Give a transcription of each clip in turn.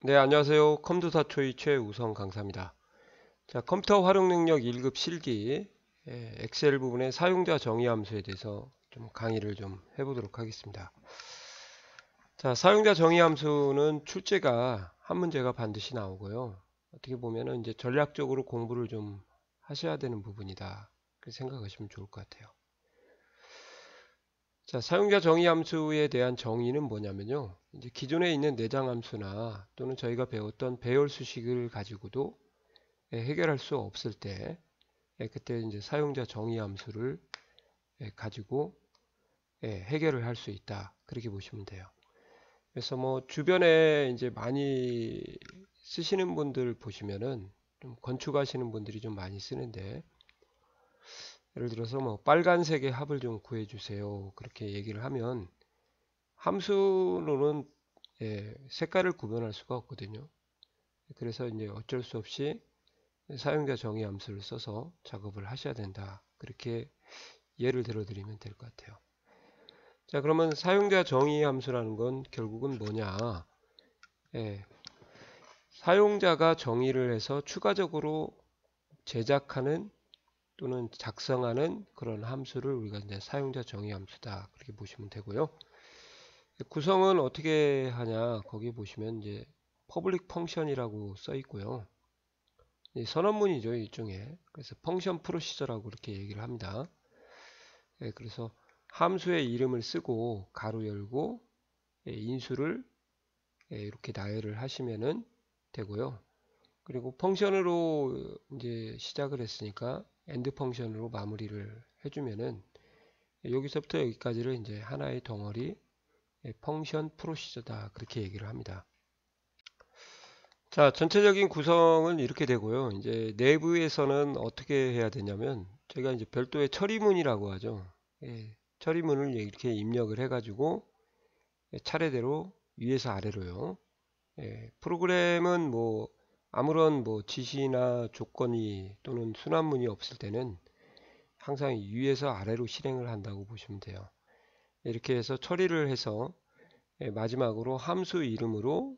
네, 안녕하세요. 컴퓨터 초이 최우성 강사입니다. 자, 컴퓨터 활용 능력 1급 실기 엑셀 부분의 사용자 정의 함수에 대해서 좀 강의를 좀 해보도록 하겠습니다. 자, 사용자 정의 함수는 출제가 한 문제가 반드시 나오고요. 어떻게 보면은 이제 전략적으로 공부를 좀 하셔야 되는 부분이다. 그렇게 생각하시면 좋을 것 같아요. 자, 사용자 정의 함수에 대한 정의는 뭐냐면요. 이제 기존에 있는 내장 함수나 또는 저희가 배웠던 배열 수식을 가지고도 해결할 수 없을 때 그때 이제 사용자 정의 함수를 가지고 해결을 할 수 있다. 그렇게 보시면 돼요. 그래서 뭐 주변에 이제 많이 쓰시는 분들 보시면은 좀 건축하시는 분들이 좀 많이 쓰는데 예를 들어서 뭐 빨간색의 합을 좀 구해주세요. 그렇게 얘기를 하면 함수로는 색깔을 구분할 수가 없거든요. 그래서 이제 어쩔 수 없이 사용자 정의 함수를 써서 작업을 하셔야 된다. 그렇게 예를 들어 드리면 될 것 같아요. 자, 그러면 사용자 정의 함수라는 건 결국은 뭐냐? 예, 사용자가 정의를 해서 추가적으로 제작하는 또는 작성하는 그런 함수를 우리가 이제 사용자 정의 함수다. 그렇게 보시면 되고요. 구성은 어떻게 하냐? 거기 보시면 이제 퍼블릭 펑션이라고 써 있고요. 선언문이죠, 일종의. 그래서 펑션 프로시저라고 이렇게 얘기를 합니다. 그래서 함수의 이름을 쓰고 가로 열고 인수를 이렇게 나열을 하시면은 되고요. 그리고 펑션으로 이제 시작을 했으니까 엔드 펑션으로 마무리를 해주면은 여기서부터 여기까지를 이제 하나의 덩어리 펑션 프로시저다 그렇게 얘기를 합니다. 자, 전체적인 구성은 이렇게 되고요. 이제 내부에서는 어떻게 해야 되냐면 저희가 이제 별도의 처리문이라고 하죠. 처리문을 이렇게 입력을 해가지고 차례대로 위에서 아래로요. 프로그램은 뭐 아무런 뭐 지시나 조건이 또는 순환문이 없을 때는 항상 위에서 아래로 실행을 한다고 보시면 돼요. 이렇게 해서 처리를 해서 마지막으로 함수 이름으로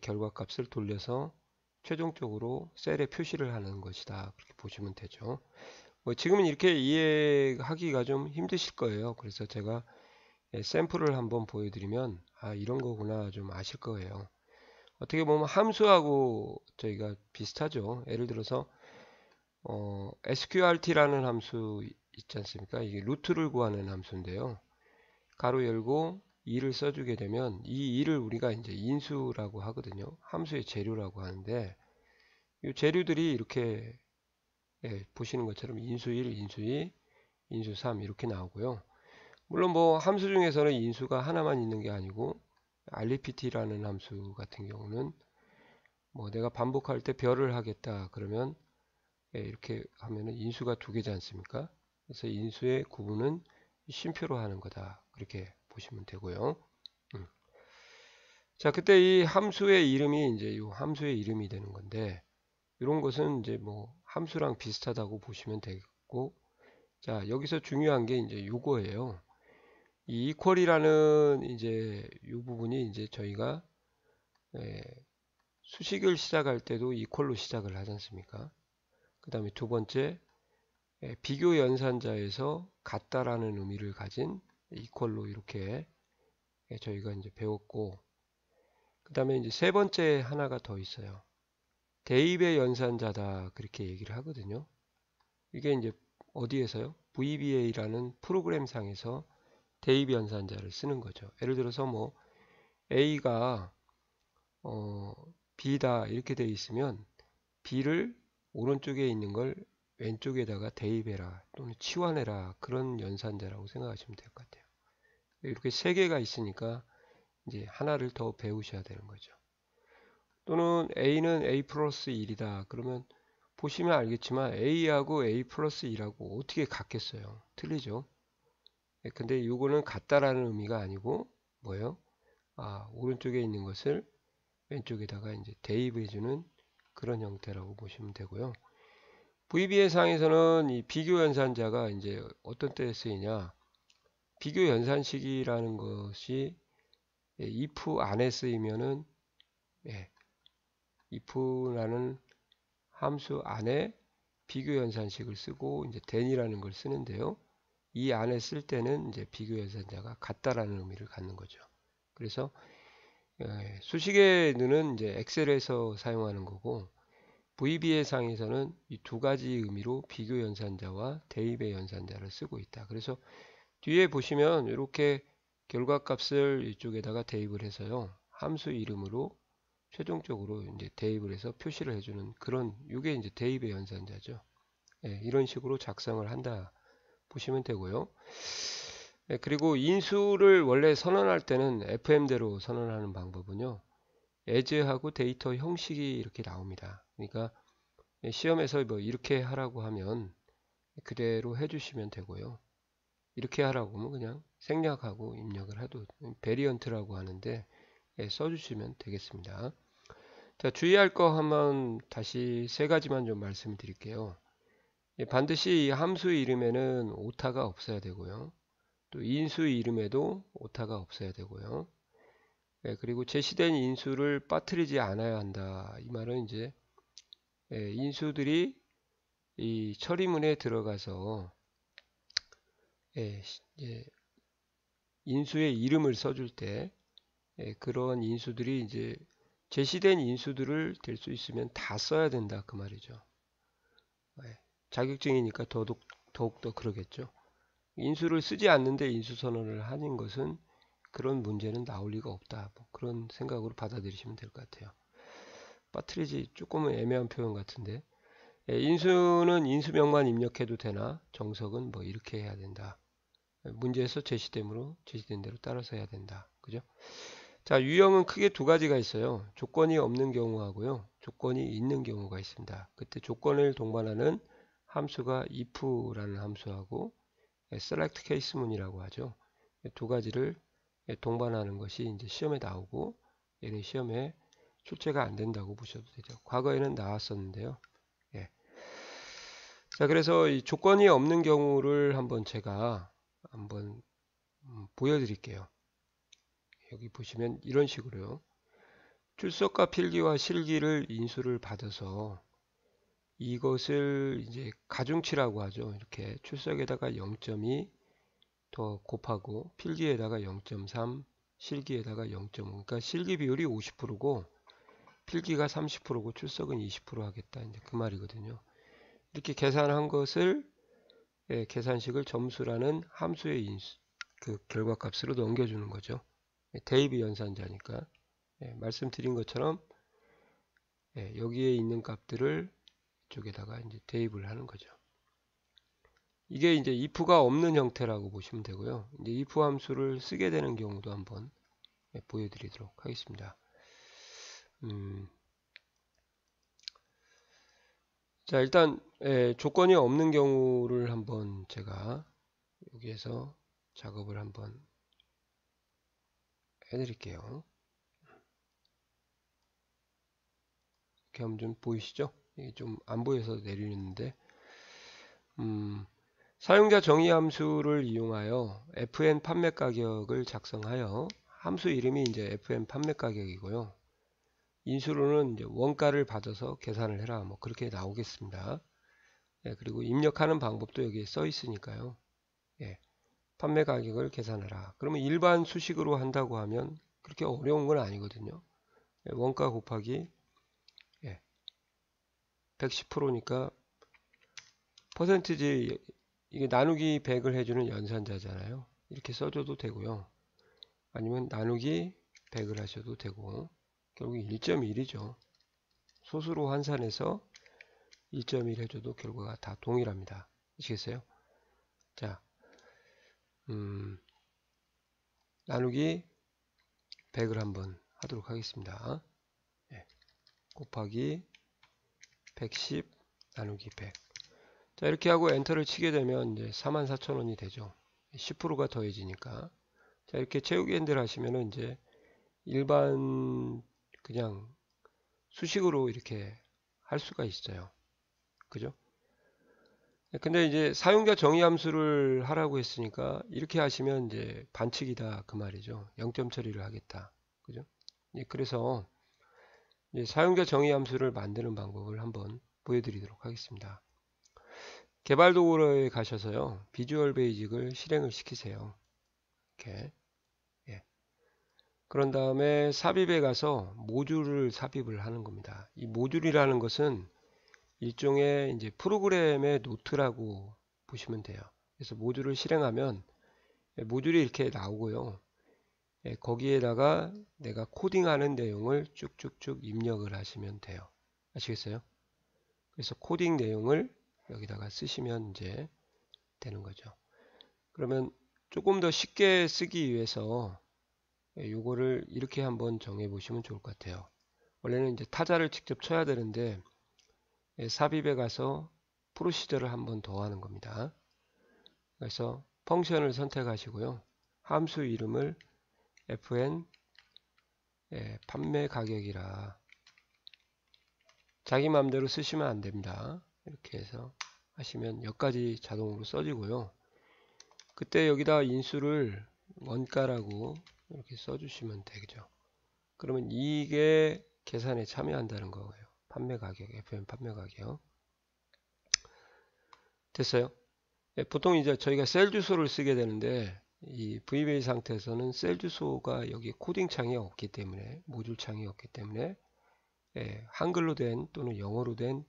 결과값을 돌려서 최종적으로 셀에 표시를 하는 것이다. 그렇게 보시면 되죠. 뭐 지금은 이렇게 이해하기가 좀 힘드실 거예요. 그래서 제가 샘플을 한번 보여드리면 아 이런 거구나 좀 아실 거예요. 어떻게 보면 함수하고 저희가 비슷하죠. 예를 들어서 sqrt라는 함수 있지 않습니까? 이게 루트를 구하는 함수인데요. 가로 열고 2를 써주게 되면 이 2를 우리가 이제 인수라고 하거든요. 함수의 재료라고 하는데 이 재료들이 이렇게 보시는 것처럼 인수 1, 인수 2, 인수 3 이렇게 나오고요. 물론 뭐 함수 중에서는 인수가 하나만 있는 게 아니고 rept라는 함수 같은 경우는 뭐 내가 반복할 때 별을 하겠다 그러면 이렇게 하면은 인수가 두 개지 않습니까? 그래서 인수의 구분은 쉼표로 하는 거다. 그렇게 보시면 되고요. 자, 그때 이 함수의 이름이 이제 이 함수의 이름이 되는 건데 이런 것은 이제 뭐 함수랑 비슷하다고 보시면 되고 자, 여기서 중요한 게 이제 요거예요. 이 equal이라는 이제 이 부분이 이제 저희가 수식을 시작할 때도 equal로 시작을 하지 않습니까? 그 다음에 두 번째 비교 연산자에서 같다라는 의미를 가진 equal로 이렇게 저희가 이제 배웠고 그 다음에 이제 세 번째 하나가 더 있어요. 대입의 연산자다 그렇게 얘기를 하거든요. 이게 이제 어디에서요? VBA라는 프로그램상에서 대입 연산자를 쓰는 거죠. 예를 들어서 뭐 A가 B다 이렇게 되어 있으면 B를 오른쪽에 있는 걸 왼쪽에다가 대입해라 또는 치환해라 그런 연산자라고 생각하시면 될 것 같아요. 이렇게 세 개가 있으니까 이제 하나를 더 배우셔야 되는 거죠. 또는 A는 A 플러스 1이다. 그러면 보시면 알겠지만 A하고 A 플러스 1하고 어떻게 같겠어요? 틀리죠? 근데 이거는 같다라는 의미가 아니고 뭐예요? 아, 오른쪽에 있는 것을 왼쪽에다가 이제 대입해주는 그런 형태라고 보시면 되고요. VBA 상에서는 이 비교 연산자가 이제 어떤 때에 쓰이냐? 비교 연산식이라는 것이 if 안에 쓰이면은 if라는 함수 안에 비교 연산식을 쓰고 이제 then이라는 걸 쓰는데요. 이 안에 쓸 때는 이제 비교 연산자가 같다라는 의미를 갖는 거죠. 그래서 수식의 눈은 이제 엑셀에서 사용하는 거고 VBA 상에서는 이 두 가지 의미로 비교 연산자와 대입의 연산자를 쓰고 있다. 그래서 뒤에 보시면 이렇게 결과값을 이쪽에다가 대입을 해서요. 함수 이름으로 최종적으로 이제 대입을 해서 표시를 해주는 그런 이게 이제 대입의 연산자죠. 이런 식으로 작성을 한다 보시면 되고요. 그리고 인수를 원래 선언할 때는 FM대로 선언하는 방법은요. as하고 데이터 형식이 이렇게 나옵니다. 그러니까 시험에서 뭐 이렇게 하라고 하면 그대로 해주시면 되고요. 이렇게 하라고 하면 그냥 생략하고 입력을 해도 베리언트라고 하는데 써주시면 되겠습니다. 자, 주의할 거 한번 다시 세 가지만 좀 말씀을 드릴게요. 반드시 이 함수 이름에는 오타가 없어야 되고요. 또 인수 이름에도 오타가 없어야 되고요. 그리고 제시된 인수를 빠뜨리지 않아야 한다. 이 말은 이제 인수들이 이 처리문에 들어가서 인수의 이름을 써줄 때 그런 인수들이 이제 제시된 인수들을 될 수 있으면 다 써야 된다 그 말이죠. 자격증이니까 더욱더 그러겠죠. 인수를 쓰지 않는데 인수 선언을 하는 것은 그런 문제는 나올 리가 없다. 뭐 그런 생각으로 받아들이시면 될 것 같아요. 빠뜨리지 조금은 애매한 표현 같은데 인수는 인수명만 입력해도 되나 정석은 뭐 이렇게 해야 된다. 문제에서 제시되므로 제시된 대로 따라서 해야 된다. 그죠? 자, 유형은 크게 두 가지가 있어요. 조건이 없는 경우하고요. 조건이 있는 경우가 있습니다. 그때 조건을 동반하는 함수가 if라는 함수하고 select case문이라고 하죠. 두 가지를 동반하는 것이 이제 시험에 나오고 얘는 시험에 출제가 안 된다고 보셔도 되죠. 과거에는 나왔었는데요. 자, 그래서 이 조건이 없는 경우를 제가 한번 보여드릴게요. 여기 보시면 이런 식으로요. 출석과 필기와 실기를 인수를 받아서 이것을 이제 가중치라고 하죠. 이렇게 출석에다가 0.2 더 곱하고 필기에다가 0.3, 실기에다가 0.5. 그러니까 실기 비율이 50%고 필기가 30%고 출석은 20% 하겠다. 이제 그 말이거든요. 이렇게 계산한 것을 계산식을 점수라는 함수의 인수, 그 결과값으로 넘겨주는 거죠. 대입이 연산자니까 말씀드린 것처럼 여기에 있는 값들을 이쪽에다가 이제 대입을 하는 거죠. 이게 이제 if가 없는 형태라고 보시면 되고요. 이제 if 함수를 쓰게 되는 경우도 한번 보여드리도록 하겠습니다. 자, 일단 조건이 없는 경우를 한번 제가 여기에서 작업을 한번 해드릴게요. 이렇게 하면 좀 보이시죠? 이게 좀 안 보여서 내리는데 사용자 정의 함수를 이용하여 FN 판매 가격을 작성하여 함수 이름이 이제 FN 판매 가격이고요. 인수로는 이제 원가를 받아서 계산을 해라. 뭐 그렇게 나오겠습니다. 그리고 입력하는 방법도 여기에 써 있으니까요. 판매 가격을 계산하라. 그러면 일반 수식으로 한다고 하면 그렇게 어려운 건 아니거든요. 원가 곱하기 110%니까 퍼센티지 이게 나누기 100을 해주는 연산자잖아요. 이렇게 써줘도 되고요. 아니면 나누기 100을 하셔도 되고 결국 1.1이죠. 소수로 환산해서 1.1 해줘도 결과가 다 동일합니다. 아시겠어요? 자, 나누기 100을 한번 하도록 하겠습니다. 곱하기 110 나누기 100. 자, 이렇게 하고 엔터를 치게 되면 이제 44,000원이 되죠. 10%가 더해지니까. 자, 이렇게 채우기 핸들 하시면은 이제 일반 그냥 수식으로 이렇게 할 수가 있어요. 그죠? 근데 이제 사용자 정의 함수를 하라고 했으니까 이렇게 하시면 이제 반칙이다 그 말이죠. 0점 처리를 하겠다. 그죠? 그래서 이제 사용자 정의 함수를 만드는 방법을 한번 보여드리도록 하겠습니다. 개발 도구로에 가셔서요. 비주얼 베이직을 실행을 시키세요. 이렇게. 예. 그런 다음에 삽입에 가서 모듈을 삽입을 하는 겁니다. 이 모듈이라는 것은 일종의 이제 프로그램의 노트라고 보시면 돼요. 그래서 모듈을 실행하면 모듈이 이렇게 나오고요. 거기에다가 내가 코딩하는 내용을 쭉쭉쭉 입력을 하시면 돼요. 아시겠어요? 그래서 코딩 내용을 여기다가 쓰시면 이제 되는 거죠. 그러면 조금 더 쉽게 쓰기 위해서 요거를 이렇게 한번 정해 보시면 좋을 것 같아요. 원래는 이제 타자를 직접 쳐야 되는데 삽입에 가서 프로시저를 한번 더 하는 겁니다. 그래서 펑션을 선택하시고요. 함수 이름을 fn 판매 가격이라 자기 마음대로 쓰시면 안 됩니다. 이렇게 해서 하시면 여기까지 자동으로 써지고요. 그때 여기다 인수를 원가라고 이렇게 써주시면 되죠. 그러면 이게 계산에 참여한다는 거예요. 판매 가격, FM 판매 가격. 됐어요? 보통 이제 저희가 셀 주소를 쓰게 되는데 이 VBA 상태에서는 셀 주소가 여기 코딩 창이 없기 때문에 모듈 창이 없기 때문에 한글로 된 또는 영어로 된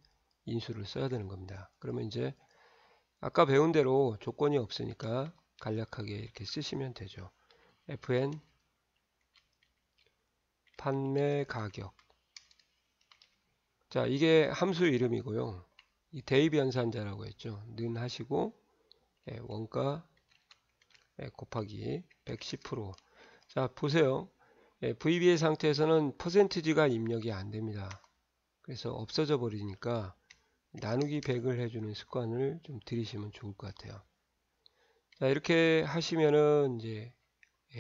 인수를 써야 되는 겁니다. 그러면 이제 아까 배운 대로 조건이 없으니까 간략하게 이렇게 쓰시면 되죠. FN 판매 가격. 자, 이게 함수 이름이고요. 이 대입 연산자라고 했죠. 는 하시고 원가 곱하기 110%. 자, 보세요. VBA 상태에서는 퍼센티지가 입력이 안 됩니다. 그래서 없어져 버리니까 나누기 100을 해주는 습관을 좀 들이시면 좋을 것 같아요. 자, 이렇게 하시면은 이제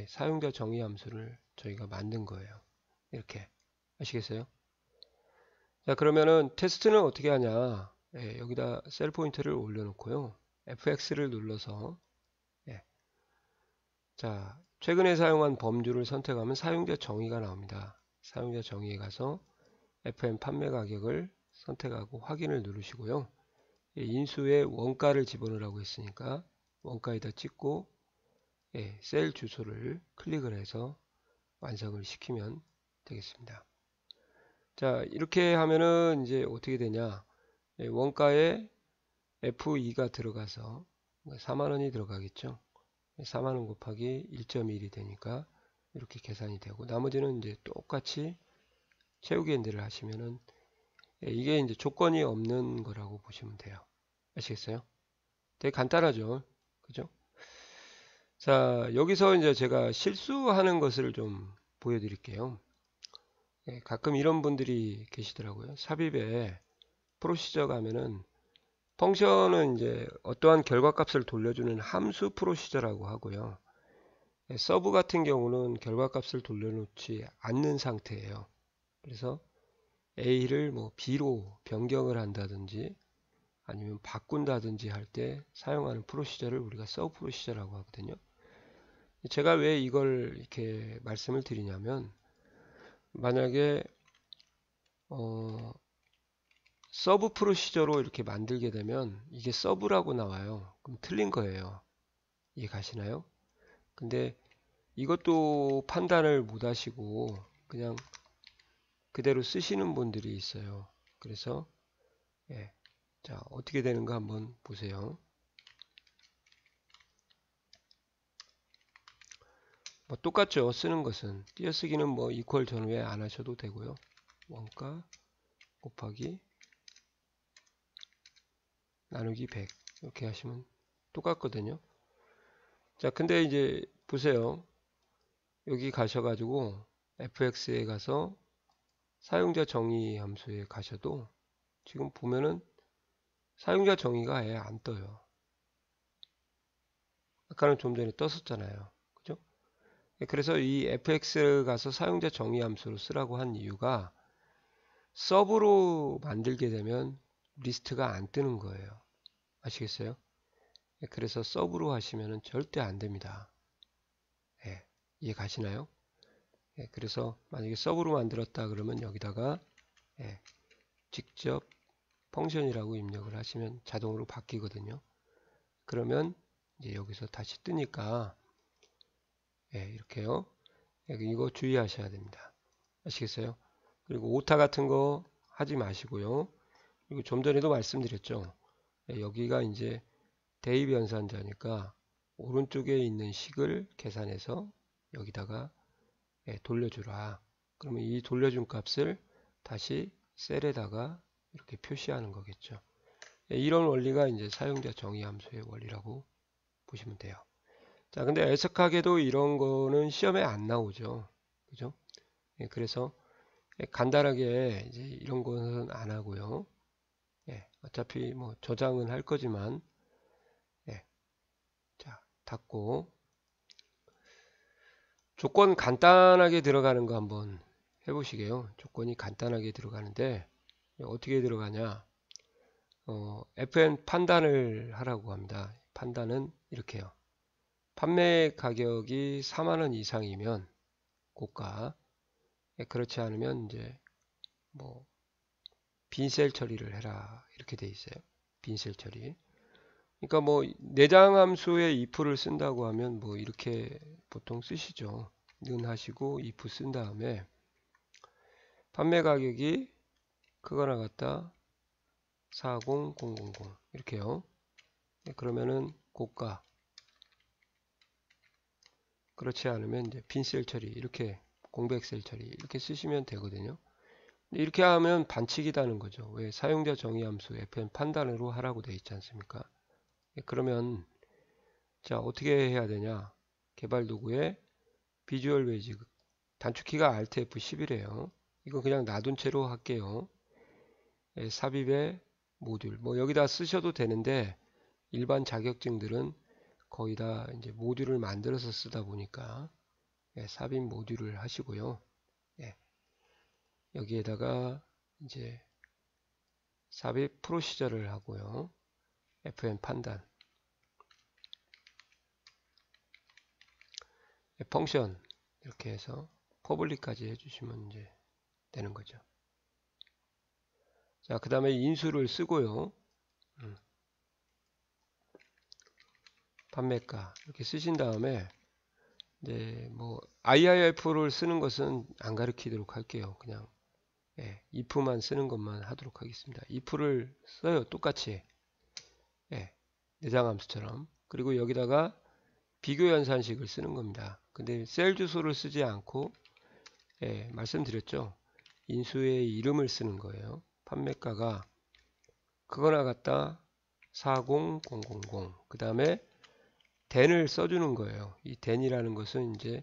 사용자 정의 함수를 저희가 만든 거예요. 이렇게 아시겠어요? 자, 그러면은 테스트는 어떻게 하냐? 여기다 셀 포인트를 올려놓고요. fx를 눌러서 자, 최근에 사용한 범주를 선택하면 사용자 정의가 나옵니다. 사용자 정의에 가서 FM 판매 가격을 선택하고 확인을 누르시고요. 인수에 원가를 집어넣으라고 했으니까 원가에다 찍고 셀 주소를 클릭을 해서 완성을 시키면 되겠습니다. 자, 이렇게 하면은 이제 어떻게 되냐? 원가에 F2가 들어가서 4만원이 들어가겠죠. 4만원 곱하기 1.1이 되니까 이렇게 계산이 되고 나머지는 이제 똑같이 채우기 엔드를 하시면은 이게 이제 조건이 없는 거라고 보시면 돼요. 아시겠어요? 되게 간단하죠. 그죠? 자, 여기서 이제 제가 실수하는 것을 좀 보여드릴게요. 가끔 이런 분들이 계시더라고요. 삽입에 프로시저 가면은 펑션은 이제 어떠한 결과값을 돌려주는 함수 프로시저라고 하고요. 서브 같은 경우는 결과값을 돌려놓지 않는 상태예요. 그래서 A를 뭐 B로 변경을 한다든지 아니면 바꾼다든지 할 때 사용하는 프로시저를 우리가 서브 프로시저라고 하거든요. 제가 왜 이걸 이렇게 말씀을 드리냐면 만약에 서브 프로시저로 이렇게 만들게 되면 이게 서브라고 나와요. 그럼 틀린 거예요. 이해 가시나요? 근데 이것도 판단을 못 하시고 그냥 그대로 쓰시는 분들이 있어요. 그래서 자, 어떻게 되는가 한번 보세요. 뭐 똑같죠. 쓰는 것은 띄어쓰기는 뭐 이퀄 전후에 안 하셔도 되고요. 원가 곱하기 나누기 100 이렇게 하시면 똑같거든요. 자, 근데 이제 보세요. 여기 가셔가지고 fx에 가서 사용자 정의 함수에 가셔도 지금 보면은 사용자 정의가 아예 안 떠요. 아까는 좀 전에 떴었잖아요. 그죠? 그래서 이 fx 가서 사용자 정의 함수로 쓰라고 한 이유가 서브로 만들게 되면 리스트가 안 뜨는 거예요. 아시겠어요? 그래서 서브로 하시면 절대 안 됩니다. 이해 가시나요? 그래서 만약에 서브로 만들었다 그러면 여기다가 예, 직접 펑션이라고 입력을 하시면 자동으로 바뀌거든요. 그러면 이제 여기서 다시 뜨니까 예, 이렇게요. 예, 이거 주의하셔야 됩니다. 아시겠어요? 그리고 오타 같은 거 하지 마시고요. 그리고 좀 전에도 말씀드렸죠. 예, 여기가 이제 대입 연산자니까 오른쪽에 있는 식을 계산해서 여기다가 예, 돌려주라. 그러면 이 돌려준 값을 다시 셀에다가 이렇게 표시하는 거겠죠. 예, 이런 원리가 이제 사용자 정의 함수의 원리라고 보시면 돼요. 자, 근데 애석하게도 이런 거는 시험에 안 나오죠. 그죠? 예, 그래서 예, 간단하게 이제 이런 거는 안 하고요. 예, 어차피 뭐 저장은 할 거지만 예, 자, 닫고 조건 간단하게 들어가는 거 한번 해보시게요. 조건이 간단하게 들어가는데 어떻게 들어가냐? FN 판단을 하라고 합니다. 판단은 이렇게요. 판매 가격이 4만원 이상이면 고가, 그렇지 않으면 이제 뭐 빈셀 처리를 해라 이렇게 돼 있어요. 빈셀 처리. 그러니까 뭐 내장 함수에 if를 쓴다고 하면 뭐 이렇게 보통 쓰시죠. 는 하시고 if 쓴 다음에 판매 가격이 크거나 같다 40000 이렇게요. 그러면은 고가, 그렇지 않으면 이제 빈셀 처리 이렇게 공백셀 처리 이렇게 쓰시면 되거든요. 이렇게 하면 반칙이라는 거죠. 왜? 사용자 정의 함수 fn 판단으로 하라고 되어 있지 않습니까? 그러면 자, 어떻게 해야 되냐? 개발 도구에 비주얼 베이직 단축키가 Alt F11이에요. 이거 그냥 놔둔 채로 할게요. 삽입의 모듈 뭐 여기다 쓰셔도 되는데 일반 자격증들은 거의 다 이제 모듈을 만들어서 쓰다 보니까 삽입 모듈을 하시고요. 예, 여기에다가 이제 삽입 프로시저를 하고요. FN 판단 펑션 이렇게 해서 퍼블릭까지 해주시면 이제 되는 거죠. 자, 그 다음에 인수를 쓰고요. 판매가 이렇게 쓰신 다음에 이제 뭐 IIF를 쓰는 것은 안 가르치도록 할게요. 그냥 if만 쓰는 것만 하도록 하겠습니다. if를 써요. 똑같이 내장 함수처럼. 그리고 여기다가 비교 연산식을 쓰는 겁니다. 근데 셀 주소를 쓰지 않고 말씀드렸죠. 인수의 이름을 쓰는 거예요. 판매가가 그거나 같다 40000 그 다음에 den을 써주는 거예요. 이 den이라는 것은 이제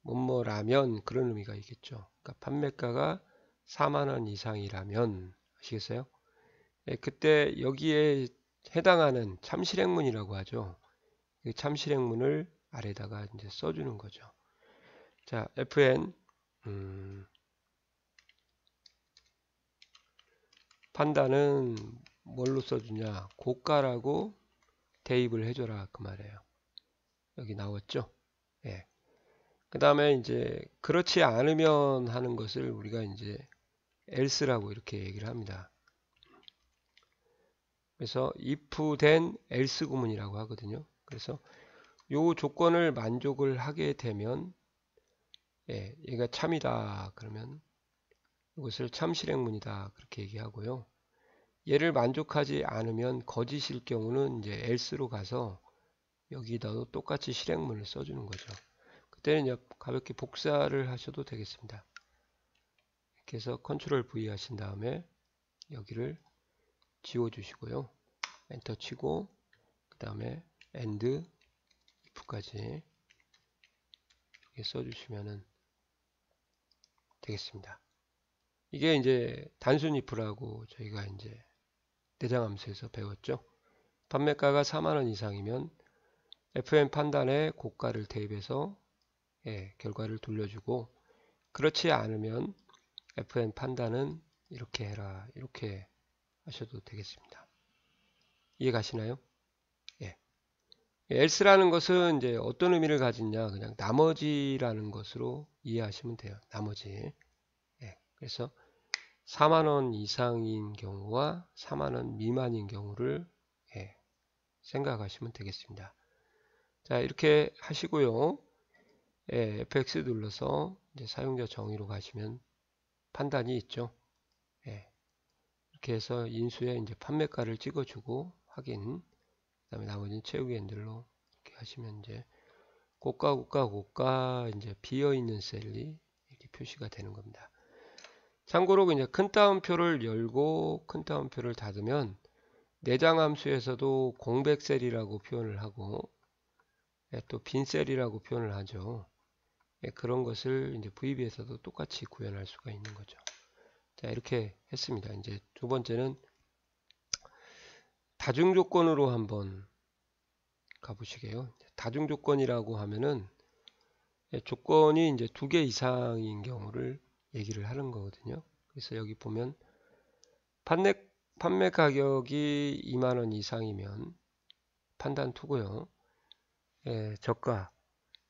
뭐뭐라면 그런 의미가 있겠죠. 그러니까 판매가가 4만원 이상이라면 아시겠어요? 그때 여기에 해당하는 참실행문이라고 하죠. 그 참실행문을 아래다가 이제 써주는 거죠. 자, fn 판단은 뭘로 써주냐? 고가라고 대입을 해줘라 그 말이에요. 여기 나왔죠? 예. 그 다음에 이제 그렇지 않으면 하는 것을 우리가 이제 else라고 이렇게 얘기를 합니다. 그래서 if then else 구문이라고 하거든요. 그래서 요 조건을 만족을 하게 되면 얘가 참이다 그러면 이것을 참 실행문이다 그렇게 얘기하고요. 얘를 만족하지 않으면 거짓일 경우는 이제 else로 가서 여기다도 똑같이 실행문을 써주는 거죠. 그때는 가볍게 복사를 하셔도 되겠습니다. 이렇게 해서 컨트롤 V 하신 다음에 여기를 지워 주시고요. 엔터 치고 그 다음에 and if까지 써주시면 되겠습니다. 이게 이제 단순 if라고 저희가 이제 내장 함수에서 배웠죠. 판매가가 4만원 이상이면 FN 판단에 고가를 대입해서 결과를 돌려주고 그렇지 않으면 FN 판단은 이렇게 해라 이렇게 하셔도 되겠습니다. 이해 가시나요? 예. else라는 것은 이제 어떤 의미를 가지냐 그냥 나머지라는 것으로 이해하시면 돼요. 나머지. 그래서 4만원 이상인 경우와 4만원 미만인 경우를 생각하시면 되겠습니다. 자, 이렇게 하시고요. FX 눌러서 이제 사용자 정의로 가시면 판단이 있죠. 이렇게 해서 인수에 이제 판매가를 찍어주고 확인, 그다음에 나머지는 채우기 핸들로 이렇게 하시면 이제 고가 이제 비어 있는 셀이 이렇게 표시가 되는 겁니다. 참고로 이제 큰 따옴표를 열고 큰 따옴표를 닫으면 내장 함수에서도 공백 셀이라고 표현을 하고 또 빈 셀이라고 표현을 하죠. 그런 것을 이제 VB에서도 똑같이 구현할 수가 있는 거죠. 자, 이렇게 했습니다. 이제 두 번째는 다중 조건으로 한번 가보시게요. 다중 조건이라고 하면은 조건이 이제 2개 이상인 경우를 얘기를 하는 거거든요. 그래서 여기 보면 판매 가격이 2만원 이상이면 판단 2고요. 저가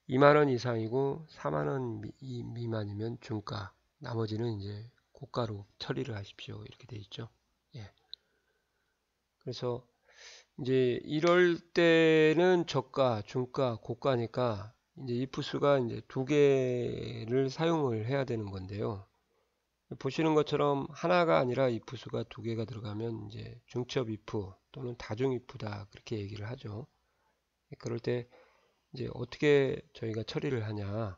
2만원 이상이고 4만원 미만이면 중가, 나머지는 이제 고가로 처리를 하십시오. 이렇게 돼 있죠. 그래서 이제 이럴 때는 저가, 중가, 고가니까 이제 if 수가 이제 2개를 사용을 해야 되는 건데요. 보시는 것처럼 하나가 아니라 if 수가 2개가 들어가면 이제 중첩 if 또는 다중 if다 그렇게 얘기를 하죠. 그럴 때 이제 어떻게 저희가 처리를 하냐.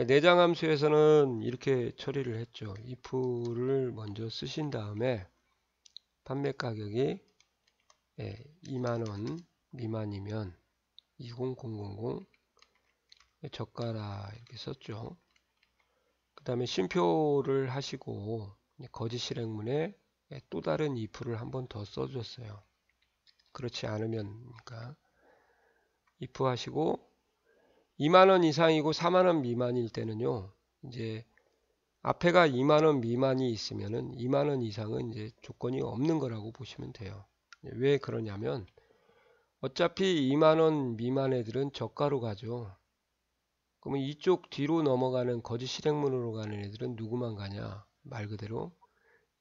내장 함수에서는 이렇게 처리를 했죠. if를 먼저 쓰신 다음에 판매 가격이 2만원 미만이면 20000 저가라 이렇게 썼죠. 그 다음에 쉼표를 하시고 거짓 실행문에 또 다른 if를 한 번 더 써줬어요. 그렇지 않으면 그러니까 if 하시고 2만원 이상이고 4만원 미만일 때는요. 이제 앞에가 2만원 미만이 있으면은 2만원 이상은 이제 조건이 없는 거라고 보시면 돼요. 왜 그러냐면 어차피 2만원 미만 애들은 저가로 가죠. 그러면 이쪽 뒤로 넘어가는 거짓 실행문으로 가는 애들은 누구만 가냐? 말 그대로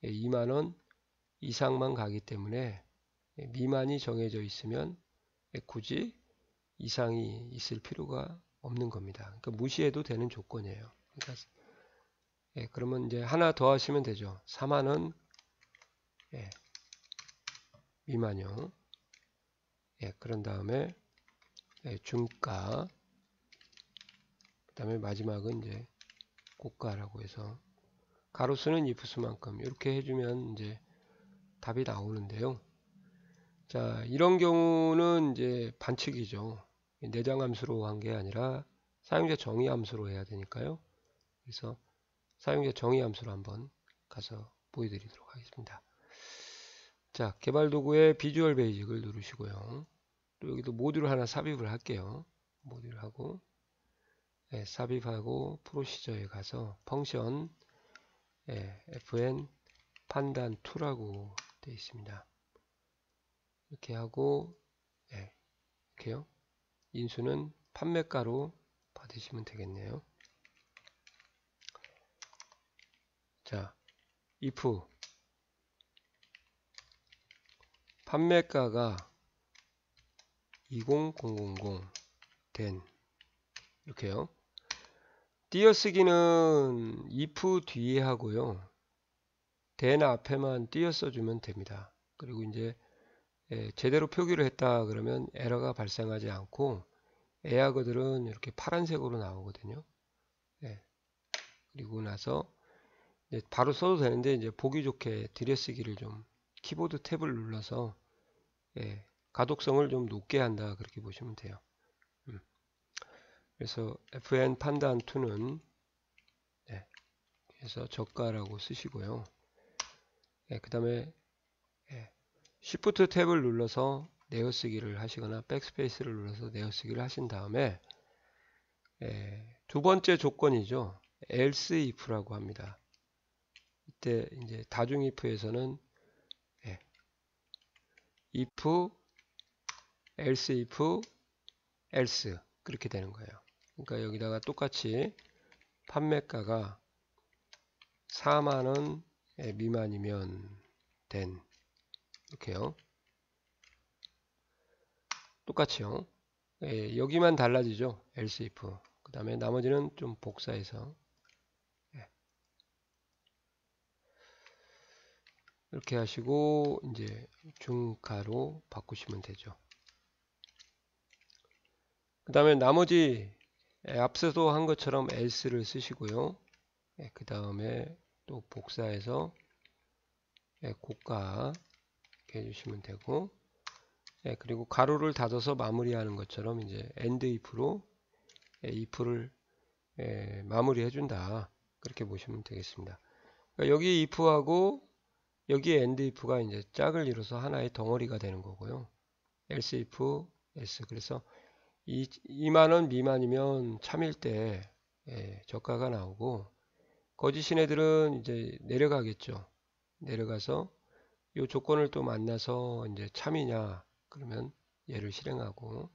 2만원 이상만 가기 때문에 미만이 정해져 있으면 굳이 이상이 있을 필요가 없는 겁니다. 그러니까 무시해도 되는 조건이에요. 그러니까 그러면 이제 하나 더 하시면 되죠. 4만원 미만형. 그런 다음에 중가, 그 다음에 마지막은 이제 고가라고 해서 가로수는 if 수만큼 이렇게 해주면 이제 답이 나오는데요. 자, 이런 경우는 이제 반칙이죠. 내장 함수로 한 게 아니라 사용자 정의 함수로 해야 되니까요. 그래서 사용자 정의 함수로 한번 가서 보여드리도록 하겠습니다. 자, 개발 도구의 비주얼 베이직을 누르시고요. 또 여기도 모듈 하나 삽입을 할게요. 모듈 하고 삽입하고 프로시저에 가서 펑션 fn 판단 2라고 되어 있습니다. 이렇게 하고 이렇게요. 인수는 판매가로 받으시면 되겠네요. 자, if 판매가가 20000 된 이렇게요. 띄어쓰기는 if 뒤에 하고요. 된 앞에만 띄어 써주면 됩니다. 그리고 이제 제대로 표기를 했다 그러면 에러가 발생하지 않고 에하거들은 이렇게 파란색으로 나오거든요. 그리고 나서 이제 바로 써도 되는데 이제 보기 좋게 들여쓰기를 좀 키보드 탭을 눌러서 가독성을 좀 높게 한다 그렇게 보시면 돼요. 그래서 fn 판단 2는 그래서 저가라고 쓰시고요. 그 다음에 Shift 탭을 눌러서 내어쓰기를 하시거나 백스페이스를 눌러서 내어쓰기를 하신 다음에 두 번째 조건이죠. else if라고 합니다. 이때 이제 다중 if에서는 if, else if, else 그렇게 되는 거예요. 그러니까 여기다가 똑같이 판매가가 4만원 미만이면 then 이렇게요. 똑같이요. 여기만 달라지죠. else if. 그 다음에 나머지는 좀 복사해서 이렇게 하시고 이제 중가로 바꾸시면 되죠. 그 다음에 나머지 앞서도 한 것처럼 else를 쓰시고요. 그 다음에 또 복사해서 고가 이렇게 해주시면 되고, 그리고 가로를 닫아서 마무리하는 것처럼 이제 end if로 if를 마무리해 준다, 그렇게 보시면 되겠습니다. 그러니까 여기 if하고 여기에 end if가 이제 짝을 이뤄서 하나의 덩어리가 되는 거고요. else if else. 그래서 이만원 미만이면 참일 때 저가가 나오고, 거짓인 애들은 이제 내려가겠죠. 내려가서 이 조건을 또 만나서 이제 참이냐 그러면 얘를 실행하고,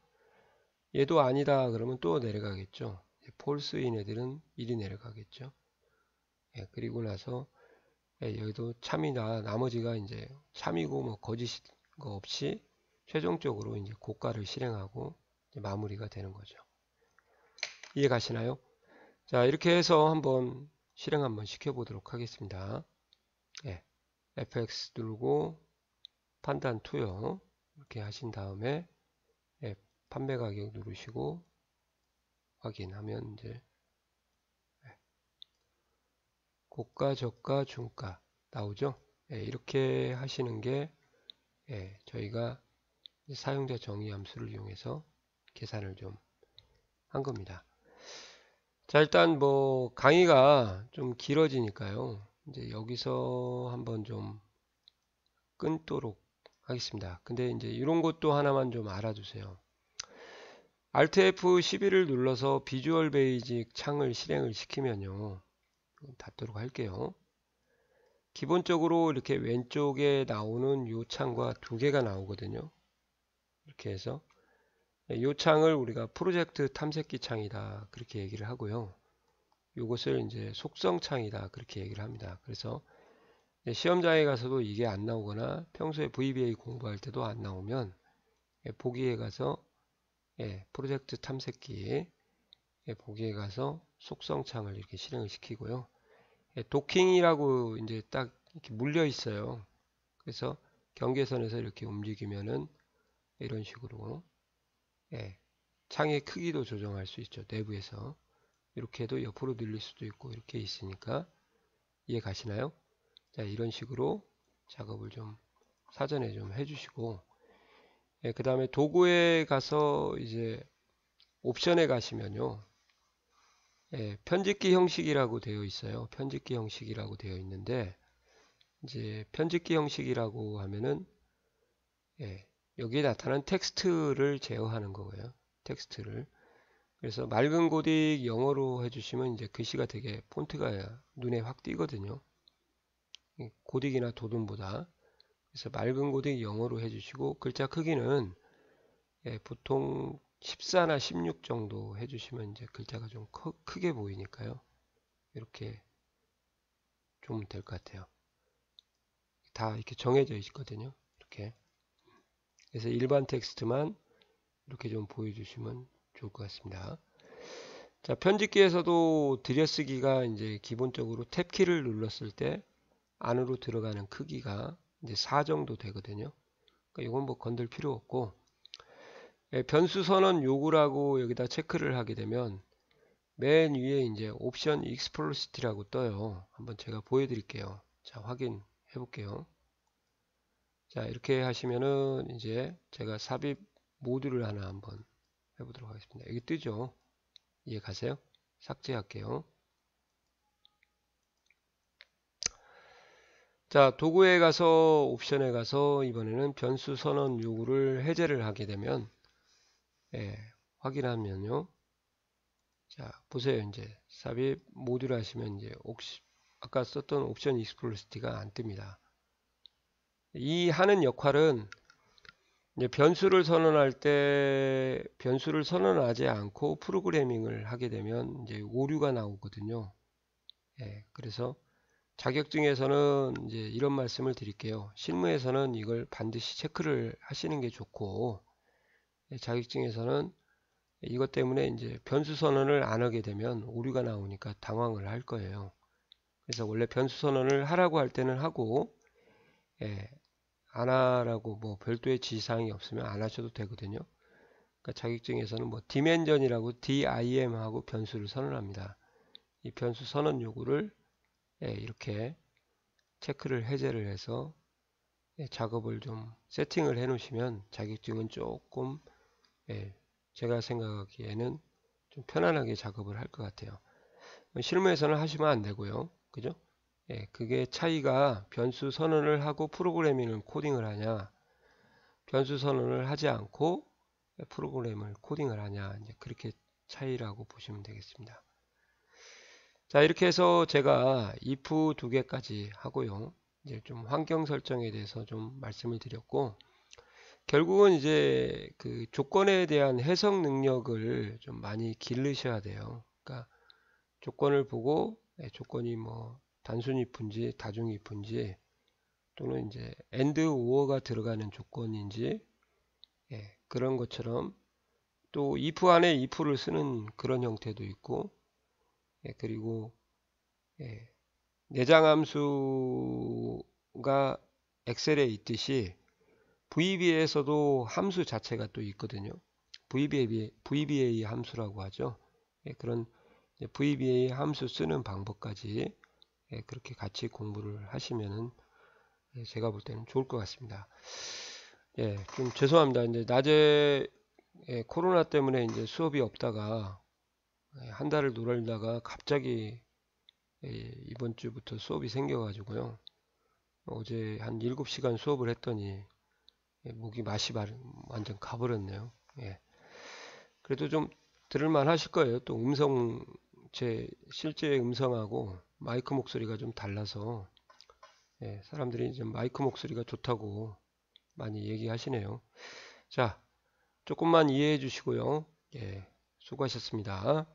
얘도 아니다 그러면 또 내려가겠죠. 폴스인 애들은 1이 내려가겠죠. 그리고 나서 여기도 참이다, 나머지가 이제 참이고 뭐 거짓 거 없이 최종적으로 이제 고가를 실행하고 이제 마무리가 되는 거죠. 이해 가시나요? 자, 이렇게 해서 한번 실행 한번 시켜보도록 하겠습니다. FX 누르고 판단 투요. 이렇게 하신 다음에 판매 가격 누르시고 확인하면 이제 고가, 저가, 중가 나오죠. 이렇게 하시는 게 저희가 사용자 정의 함수를 이용해서 계산을 좀 한 겁니다. 자, 일단 뭐 강의가 좀 길어지니까요. 이제 여기서 한번 좀 끊도록 하겠습니다. 근데 이제 이런 것도 하나만 좀 알아두세요. Alt F11을 눌러서 비주얼 베이직 창을 실행을 시키면요. 닫도록 할게요. 기본적으로 이렇게 왼쪽에 나오는 요 창과 두 개가 나오거든요. 이렇게 해서 요 창을 우리가 프로젝트 탐색기 창이다 그렇게 얘기를 하고요. 요것을 이제 속성 창이다 그렇게 얘기를 합니다. 그래서 시험장에 가서도 이게 안 나오거나 평소에 VBA 공부할 때도 안 나오면 보기에 가서 프로젝트 탐색기 보기에 가서 속성 창을 이렇게 실행을 시키고요. 도킹이라고 이제 딱 이렇게 물려 있어요. 그래서 경계선에서 이렇게 움직이면은 이런 식으로 창의 크기도 조정할 수 있죠. 내부에서 이렇게 해도 옆으로 늘릴 수도 있고 이렇게 있으니까 이해 가시나요? 자, 이런 식으로 작업을 좀 사전에 좀 해주시고, 그 다음에 도구에 가서 이제 옵션에 가시면요, 편집기 형식이라고 되어 있어요. 편집기 형식이라고 되어 있는데, 이제 편집기 형식이라고 하면은 여기에 나타난 텍스트를 제어하는 거고요. 텍스트를. 그래서 맑은 고딕 영어로 해주시면 이제 글씨가 되게 폰트가 눈에 확 띄거든요. 고딕이나 도둠보다. 그래서 맑은 고딕 영어로 해주시고, 글자 크기는 보통 14나 16 정도 해주시면 이제 글자가 좀 크게 보이니까요. 이렇게 좀 될 것 같아요. 다 이렇게 정해져 있거든요. 이렇게. 그래서 일반 텍스트만 이렇게 좀 보여주시면 좋을 것 같습니다. 자, 편집기에서도 들여쓰기가 이제 기본적으로 탭키를 눌렀을 때 안으로 들어가는 크기가 이제 4 정도 되거든요. 그러니까 이건 뭐 건들 필요 없고, 변수 선언 요구라고 여기다 체크를 하게 되면 맨 위에 이제 옵션 익스플로시티라고 떠요. 한번 제가 보여드릴게요. 자, 확인해 볼게요. 자, 이렇게 하시면은 이제 제가 삽입 모듈을 하나 한번 해보도록 하겠습니다. 여기 뜨죠? 이해 가세요? 삭제할게요. 자, 도구에 가서 옵션에 가서 이번에는 변수 선언 요구를 해제를 하게 되면 확인하면요. 자, 보세요. 이제 삽입 모듈 하시면 이제 아까 썼던 옵션 익스플로시티가 안 뜹니다. 이 하는 역할은 이제 변수를 선언할 때 변수를 선언하지 않고 프로그래밍을 하게 되면 이제 오류가 나오거든요. 그래서 자격증에서는 이제 이런 말씀을 드릴게요. 실무에서는 이걸 반드시 체크를 하시는 게 좋고, 자격증에서는 이것 때문에 이제 변수 선언을 안 하게 되면 오류가 나오니까 당황을 할 거예요. 그래서 원래 변수 선언을 하라고 할 때는 하고, 예, 안 하라고 뭐 별도의 지시사항이 없으면 안 하셔도 되거든요. 그러니까 자격증에서는 뭐 디멘전이라고 DIM하고 변수를 선언합니다. 이 변수 선언 요구를 이렇게 체크를 해제를 해서 작업을 좀 세팅을 해 놓으시면 자격증은 조금 제가 생각하기에는 좀 편안하게 작업을 할 것 같아요. 실무에서는 하시면 안 되고요. 그죠? 그게 차이가 변수 선언을 하고 프로그래밍을 코딩을 하냐, 변수 선언을 하지 않고 프로그램을 코딩을 하냐, 이제 그렇게 차이라고 보시면 되겠습니다. 자, 이렇게 해서 제가 if 두 개까지 하고요. 이제 좀 환경 설정에 대해서 좀 말씀을 드렸고, 결국은 이제 그 조건에 대한 해석 능력을 좀 많이 기르셔야 돼요. 그러니까 조건을 보고 조건이 뭐 단순 if인지 다중 if인지 또는 이제 and or가 들어가는 조건인지 그런 것처럼 또 if 안에 if를 쓰는 그런 형태도 있고 그리고 내장 함수가 엑셀에 있듯이 VBA에서도 함수 자체가 또 있거든요. VBA 함수라고 하죠. 그런 VBA 함수 쓰는 방법까지 그렇게 같이 공부를 하시면은 제가 볼 때는 좋을 것 같습니다. 좀 죄송합니다. 이제 낮에 코로나 때문에 이제 수업이 없다가 한 달을 놀다가 갑자기 이번 주부터 수업이 생겨가지고요. 어제 한 7시간 수업을 했더니 목이 맛이 완전 가버렸네요. 그래도 좀 들을만 하실 거예요. 또 제 실제 음성하고 마이크 목소리가 좀 달라서 사람들이 좀 마이크 목소리가 좋다고 많이 얘기하시네요. 자, 조금만 이해해 주시고요. 수고하셨습니다.